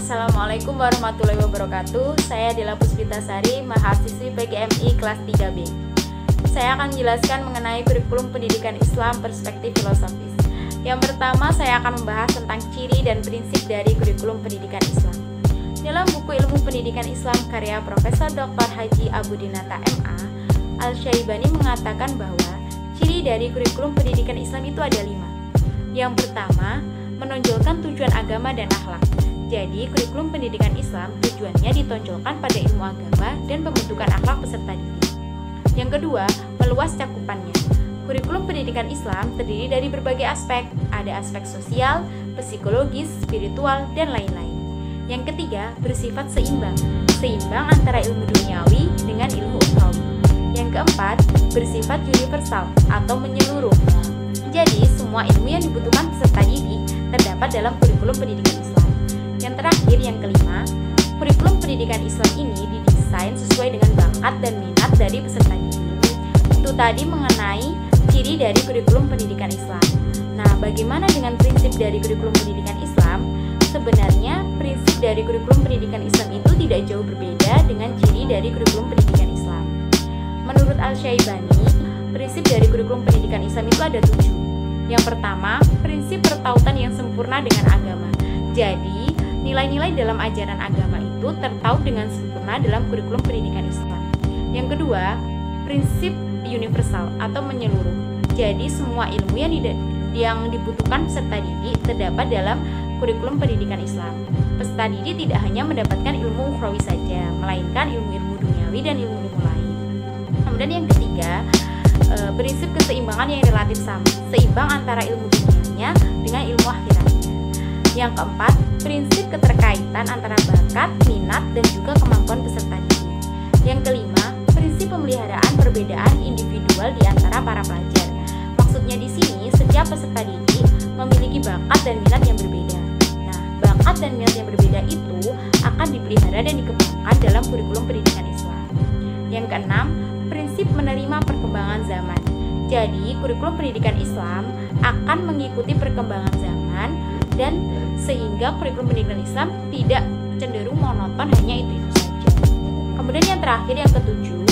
Assalamualaikum warahmatullahi wabarakatuh. Saya Dela Puspitasari, mahasiswi PGMI kelas 3B. Saya akan menjelaskan mengenai kurikulum pendidikan Islam perspektif filosofis. Yang pertama, saya akan membahas tentang ciri dan prinsip dari kurikulum pendidikan Islam. Dalam buku Ilmu Pendidikan Islam karya Profesor Dr. Haji Abu Dinata MA, Al-Syaibani mengatakan bahwa ciri dari kurikulum pendidikan Islam itu ada 5. Yang pertama, menonjolkan tujuan agama dan akhlak. Jadi, kurikulum pendidikan Islam tujuannya ditonjolkan pada ilmu agama dan pembentukan akhlak peserta didik. Yang kedua, meluas cakupannya. Kurikulum pendidikan Islam terdiri dari berbagai aspek. Ada aspek sosial, psikologis, spiritual, dan lain-lain. Yang ketiga, bersifat seimbang. Seimbang antara ilmu duniawi dengan ilmu ukhrawi. Yang keempat, bersifat universal atau menyeluruh. Jadi, semua ilmu yang dibutuhkan peserta didik terdapat dalam kurikulum pendidikan Islam. Yang terakhir, yang kelima, kurikulum pendidikan Islam ini didesain sesuai dengan bakat dan minat dari peserta didik. Itu tadi mengenai ciri dari kurikulum pendidikan Islam. Nah, bagaimana dengan prinsip dari kurikulum pendidikan Islam? Sebenarnya, prinsip dari kurikulum pendidikan Islam itu tidak jauh berbeda dengan ciri dari kurikulum pendidikan Islam. Menurut Al-Syaibani, prinsip dari kurikulum pendidikan Islam itu ada 7. Yang pertama, prinsip pertautan yang sempurna dengan agama. Jadi, nilai-nilai dalam ajaran agama itu tertaut dengan sempurna dalam kurikulum pendidikan Islam. Yang kedua, prinsip universal atau menyeluruh. Jadi, semua ilmu yang dibutuhkan peserta didik terdapat dalam kurikulum pendidikan Islam. Peserta didik tidak hanya mendapatkan ilmu ukhrawi saja, melainkan ilmu-ilmu duniawi dan ilmu-ilmu lain. Kemudian yang ketiga, prinsip keseimbangan yang relatif sama, seimbang antara ilmu dunianya dengan ilmu akhiratnya. Yang keempat, prinsip keterkaitan antara bakat, minat, dan juga kemampuan peserta didik. Yang kelima, prinsip pemeliharaan perbedaan individual di antara para pelajar. Maksudnya di sini, setiap peserta didik memiliki bakat dan minat yang berbeda. Nah, bakat dan minat yang berbeda itu akan dipelihara dan dikembangkan dalam kurikulum pendidikan Islam. Yang keenam, prinsip menerima perkembangan zaman. Jadi, kurikulum pendidikan Islam akan mengikuti perkembangan zaman dan sehingga kurikulum pendidikan Islam tidak cenderung monoton hanya itu saja. Kemudian yang terakhir, yang ketujuh,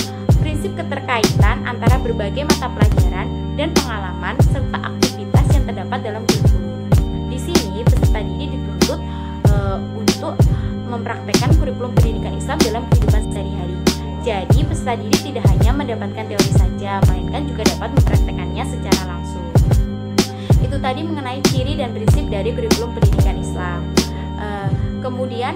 prinsip keterkaitan antara berbagai mata pelajaran dan pengalaman serta aktivitas yang terdapat dalam kurikulum. Di sini peserta didik dituntut untuk mempraktekkan kurikulum pendidikan Islam dalam kehidupan sehari-hari. Jadi, peserta didik tidak hanya mendapatkan teori saja, melainkan juga dapat mempraktekannya secara langsung. Itu tadi mengenai ciri dan prinsip dari kurikulum pendidikan Islam. Kemudian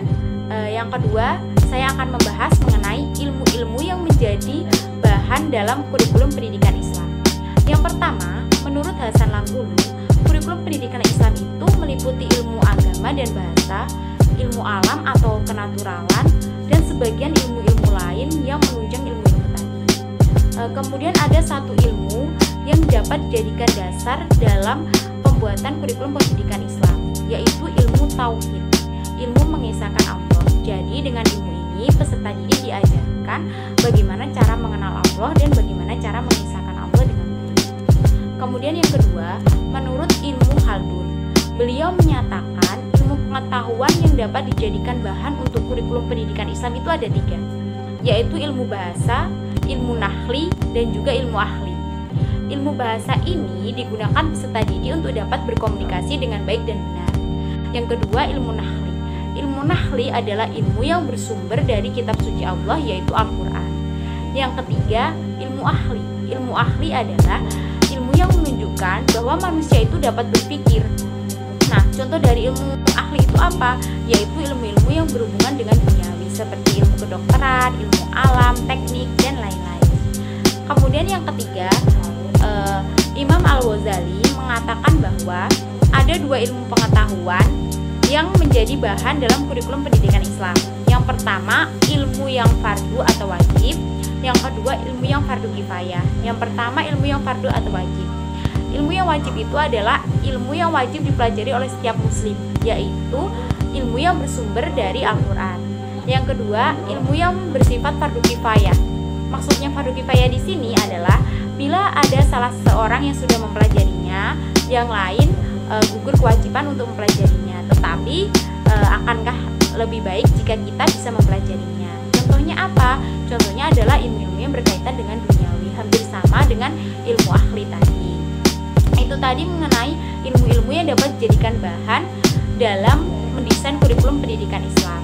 yang kedua, saya akan membahas mengenai ilmu-ilmu yang menjadi bahan dalam kurikulum pendidikan Islam. Yang pertama, menurut Hasan Langgulu, kurikulum pendidikan Islam itu meliputi ilmu agama dan bahasa, ilmu alam atau kenaturalan, dan sebagian ilmu-ilmu lain yang menunjang ilmu-ilmu tadi. Kemudian ada satu ilmu yang dapat dijadikan dasar dalam pembuatan kurikulum pendidikan Islam, yaitu ilmu tauhid, ilmu mengisahkan Allah. Jadi dengan ilmu ini peserta didik diajarkan bagaimana cara mengenal Allah dan bagaimana cara mengisahkan Allah dengan baik. Kemudian yang kedua, menurut ilmu Khaldun, beliau menyatakan ilmu pengetahuan yang dapat dijadikan bahan untuk kurikulum pendidikan Islam itu ada 3, yaitu ilmu bahasa, ilmu nahli, dan juga ilmu ahli. Ilmu bahasa ini digunakan peserta didik untuk dapat berkomunikasi dengan baik dan benar. Yang kedua, ilmu nahli. Ilmu nahli adalah ilmu yang bersumber dari kitab suci Allah, yaitu Al-Quran. Yang ketiga, ilmu ahli. Ilmu ahli adalah ilmu yang menunjukkan bahwa manusia itu dapat berpikir. Nah, contoh dari ilmu ahli itu apa? Yaitu ilmu-ilmu yang berhubungan dengan duniawi, seperti ilmu kedokteran, ilmu alam, teknik, dan lain-lain. Kemudian yang ketiga, Imam Al-Ghazali mengatakan bahwa ada 2 ilmu pengetahuan yang menjadi bahan dalam kurikulum pendidikan Islam. Yang pertama, ilmu yang fardu atau wajib. Yang kedua, ilmu yang fardu kifayah. Yang pertama, ilmu yang fardu atau wajib. Ilmu yang wajib itu adalah ilmu yang wajib dipelajari oleh setiap muslim, yaitu ilmu yang bersumber dari Al-Quran. Yang kedua, ilmu yang bersifat fardu kifayah. Maksudnya fardu kifayah di sini adalah bila ada salah seorang yang sudah mempelajarinya, yang lain gugur kewajiban untuk mempelajarinya. Tetapi akankah lebih baik jika kita bisa mempelajarinya. Contohnya apa? Contohnya adalah ilmu-ilmu yang berkaitan dengan duniawi, hampir sama dengan ilmu akli tadi. Itu tadi mengenai ilmu-ilmu yang dapat dijadikan bahan dalam mendesain kurikulum pendidikan Islam.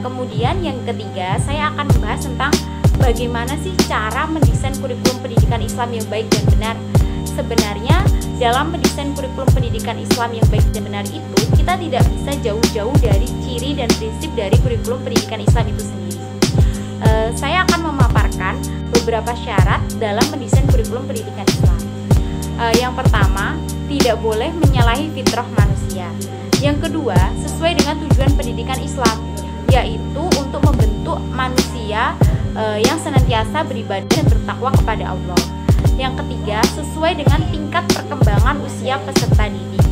Kemudian yang ketiga, saya akan membahas tentang bagaimana sih cara mendesain kurikulum pendidikan Islam yang baik dan benar. Sebenarnya dalam mendesain kurikulum pendidikan Islam yang baik dan benar itu, kita tidak bisa jauh-jauh dari ciri dan prinsip dari kurikulum pendidikan Islam itu sendiri. Saya akan memaparkan beberapa syarat dalam mendesain kurikulum pendidikan Islam. Yang pertama, tidak boleh menyalahi fitrah manusia. Yang kedua, sesuai dengan tujuan pendidikan Islam, yaitu untuk membentuk manusia yang senantiasa beribadah dan bertakwa kepada Allah. Yang ketiga, sesuai dengan tingkat perkembangan usia peserta didik.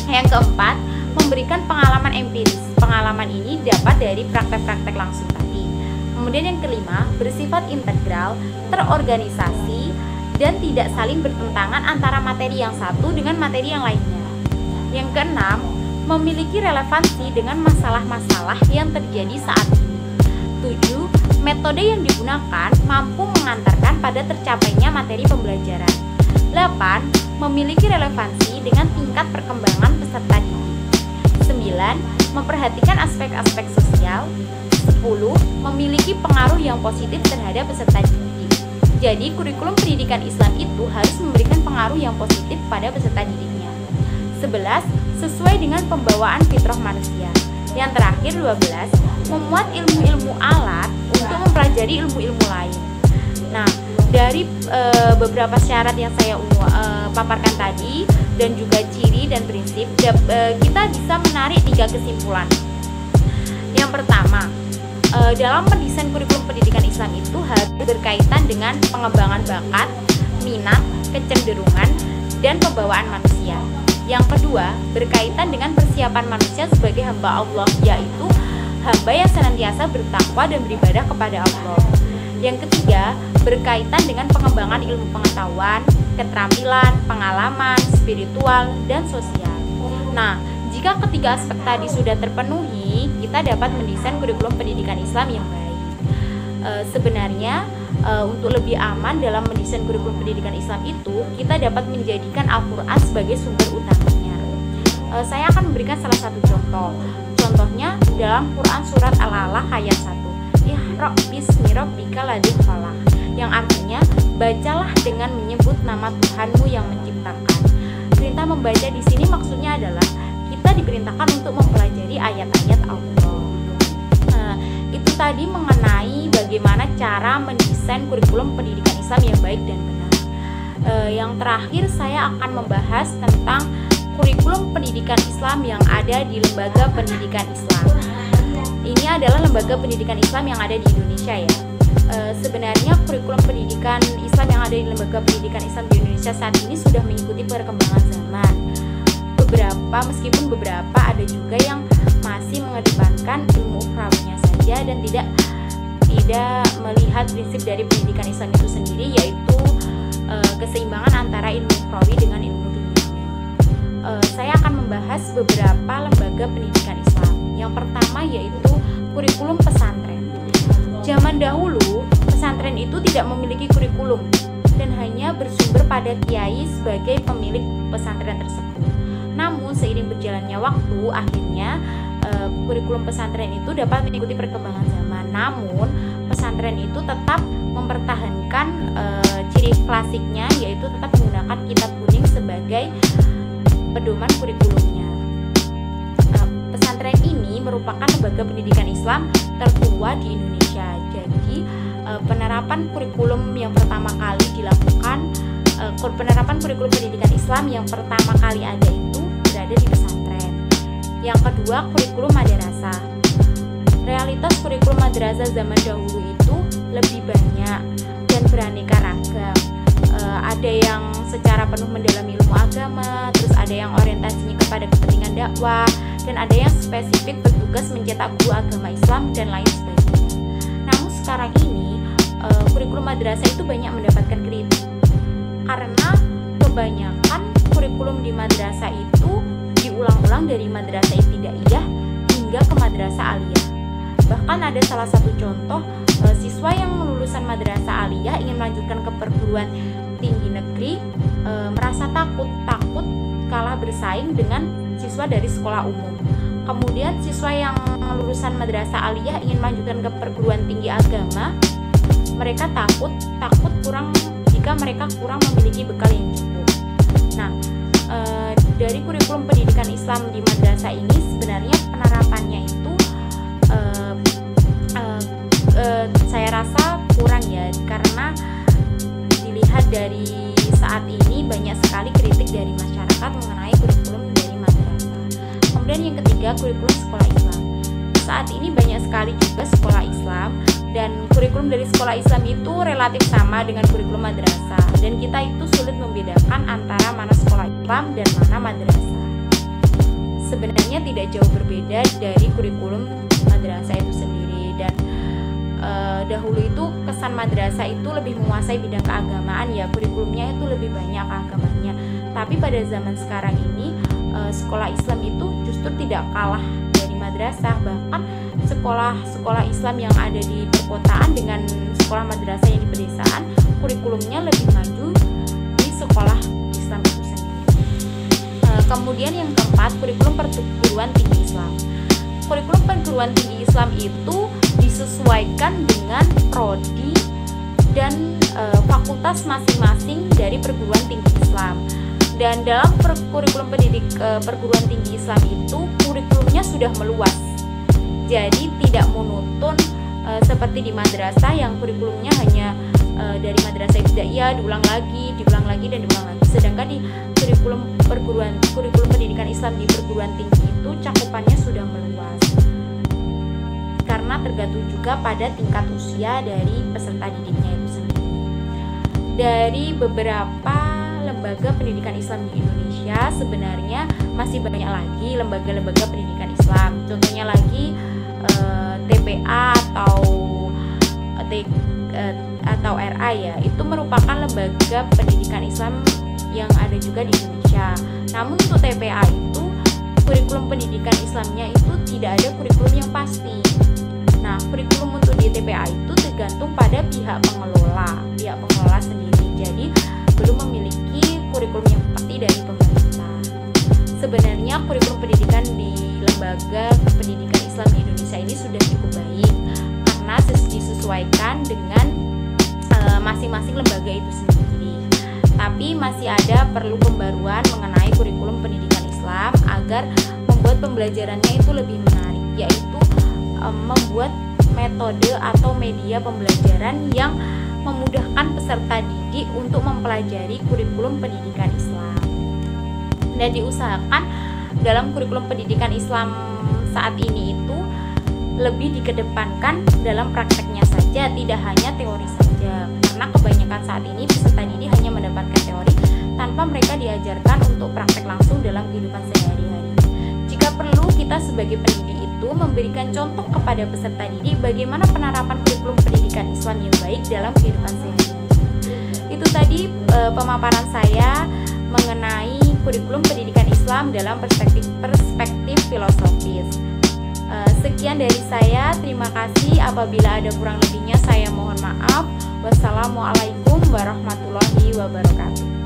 Yang keempat, memberikan pengalaman empiris. Pengalaman ini dapat dari praktek-praktek langsung tadi. Kemudian yang kelima, bersifat integral, terorganisasi, dan tidak saling bertentangan antara materi yang satu dengan materi yang lainnya. Yang keenam, memiliki relevansi dengan masalah-masalah yang terjadi saat ini. 7. Metode yang digunakan mampu mengantarkan pada tercapainya materi pembelajaran. 8. Memiliki relevansi dengan tingkat perkembangan peserta didik. 9. Memperhatikan aspek-aspek sosial. 10. Memiliki pengaruh yang positif terhadap peserta didik. Jadi, kurikulum pendidikan Islam itu harus memberikan pengaruh yang positif pada peserta didiknya. 11. Sesuai dengan pembawaan fitrah manusia. Yang terakhir 12. Memuat ilmu-ilmu alat untuk mempelajari ilmu-ilmu lain. Nah, dari beberapa syarat yang saya paparkan tadi dan juga ciri dan prinsip, kita bisa menarik 3 kesimpulan. Yang pertama, dalam mendesain kurikulum pendidikan Islam itu harus berkaitan dengan pengembangan bakat, minat, kecenderungan, dan pembawaan manusia. Yang kedua, berkaitan dengan persiapan manusia sebagai hamba Allah, yaitu hamba yang senantiasa bertakwa dan beribadah kepada Allah. Yang ketiga, berkaitan dengan pengembangan ilmu pengetahuan, keterampilan, pengalaman, spiritual, dan sosial. Nah, jika ketiga aspek tadi sudah terpenuhi, kita dapat mendesain kurikulum pendidikan Islam yang baik. Sebenarnya untuk lebih aman dalam mendesain kurikulum pendidikan Islam itu, kita dapat menjadikan Al-Quran sebagai sumber utamanya. Saya akan memberikan salah satu contoh. Contohnya dalam Quran surat Al-Alaq ayat 1. Iqra bismi rabbikal ladzi khalaq, yang artinya bacalah dengan menyebut nama Tuhanmu yang menciptakan. Perintah membaca di sini maksudnya adalah kita diperintahkan untuk mempelajari ayat-ayat Allah. Itu tadi mengenai bagaimana cara mendesain kurikulum pendidikan Islam yang baik dan benar. Yang terakhir saya akan membahas tentang kurikulum pendidikan Islam yang ada di lembaga pendidikan Islam. Ini adalah lembaga pendidikan Islam yang ada di Indonesia ya. Sebenarnya kurikulum pendidikan Islam yang ada di lembaga pendidikan Islam di Indonesia saat ini sudah mengikuti perkembangan zaman. Meskipun beberapa ada juga yang masih mengedepankan ilmu ukhrawinya saja dan tidak melihat prinsip dari pendidikan Islam itu sendiri, yaitu keseimbangan antara ilmu ukhrawi dengan ilmu dunia. Saya akan membahas beberapa lembaga pendidikan Islam. Yang pertama yaitu kurikulum pesantren. Zaman dahulu, pesantren itu tidak memiliki kurikulum dan hanya bersumber pada kiai sebagai pemilik pesantren tersebut. Namun seiring berjalannya waktu, akhirnya kurikulum pesantren itu dapat mengikuti perkembangan zaman. Namun pesantren itu tetap mempertahankan ciri klasiknya, yaitu tetap menggunakan kitab kuning sebagai pedoman kurikulumnya. Pesantren ini merupakan lembaga pendidikan Islam tertua di Indonesia. Jadi penerapan kurikulum yang pertama kali dilakukan, penerapan kurikulum pendidikan Islam yang pertama kali ada itu berada di pesantren. Yang kedua, kurikulum madrasah. Realitas kurikulum madrasah zaman dahulu itu lebih banyak dan beraneka ragam. Ada yang secara penuh mendalami ilmu agama, terus ada yang orientasinya kepada kepentingan dakwah, dan ada yang spesifik bertugas mencetak guru agama Islam dan lain sebagainya. Namun sekarang ini kurikulum madrasah itu banyak mendapatkan kritik karena kebanyakan kurikulum di madrasah itu diulang-ulang dari madrasah ibtidaiyah hingga hingga ke madrasah aliyah. Bahkan ada salah satu contoh siswa yang lulusan madrasah aliyah ingin melanjutkan ke perguruan tinggi negeri, merasa takut kalah bersaing dengan siswa dari sekolah umum. Kemudian siswa yang lulusan madrasah aliyah ingin melanjutkan ke perguruan tinggi agama, mereka takut jika mereka kurang memiliki bekal yang cukup. Nah, dari kurikulum pendidikan Islam di madrasah ini sebenarnya penerapannya itu saya rasa kurang ya, karena dilihat dari saat ini banyak sekali kritik dari masyarakat mengenai kurikulum dari madrasah. Kemudian yang ketiga, kurikulum sekolah Islam. Saat ini banyak sekali juga sekolah Islam, dan kurikulum dari sekolah Islam itu relatif sama dengan kurikulum madrasah, dan kita itu sulit membedakan antara mana sekolah Islam dan mana madrasah. Sebenarnya tidak jauh berbeda dari kurikulum madrasah itu sendiri, dan dahulu itu kesan madrasah itu lebih menguasai bidang keagamaan ya, kurikulumnya itu lebih banyak keagamannya. Tapi pada zaman sekarang ini sekolah Islam itu justru tidak kalah dari madrasah, bahkan sekolah Islam yang ada di perkotaan dengan sekolah madrasah yang di pedesaan, kurikulumnya lebih maju di sekolah Islam itu sendiri. Kemudian yang keempat, kurikulum perguruan tinggi Islam. Kurikulum perguruan tinggi Islam itu disesuaikan dengan prodi dan fakultas masing-masing dari perguruan tinggi Islam. Dan dalam kurikulum perguruan tinggi Islam itu kurikulumnya sudah meluas. Jadi tidak monoton seperti di madrasah yang kurikulumnya hanya dari madrasah ibtidaiyah diulang lagi dan diulang lagi. Sedangkan di kurikulum pendidikan Islam di perguruan tinggi itu cakupannya sudah meluas. Karena tergantung juga pada tingkat usia dari peserta didiknya itu sendiri. Dari beberapa lembaga pendidikan Islam di Indonesia sebenarnya masih banyak lagi lembaga-lembaga pendidikan Islam. Contohnya lagi TPA atau RA ya, itu merupakan lembaga pendidikan Islam yang ada juga di Indonesia. Namun untuk TPA itu kurikulum pendidikan Islamnya itu tidak ada kurikulum yang pasti. Nah, kurikulum untuk di TPA itu tergantung pada pihak pengelola sendiri. Jadi belum memiliki kurikulum yang pasti dari pemerintah. Sebenarnya kurikulum pendidikan di lembaga pendidikan Islam di Indonesia ini sudah cukup baik karena disesuaikan dengan masing-masing lembaga itu sendiri. Tapi masih ada perlu pembaruan mengenai kurikulum pendidikan Islam agar membuat pembelajarannya itu lebih menarik, yaitu membuat metode atau media pembelajaran yang memudahkan peserta didik untuk mempelajari kurikulum pendidikan Islam. Dan diusahakan dalam kurikulum pendidikan Islam saat ini itu lebih dikedepankan dalam prakteknya saja, tidak hanya teori saja. Karena kebanyakan saat ini peserta didik hanya mendapatkan teori tanpa mereka diajarkan untuk praktek langsung dalam kehidupan sehari-hari. Jika perlu, kita sebagai pendidik itu memberikan contoh kepada peserta didik bagaimana penerapan kurikulum pendidikan Islam yang baik dalam kehidupan sehari-hari. Itu tadi pemaparan saya mengenai kurikulum pendidikan Islam dalam perspektif filosofis. Sekian dari saya, terima kasih. Apabila ada kurang lebihnya saya mohon maaf. Wassalamualaikum warahmatullahi wabarakatuh.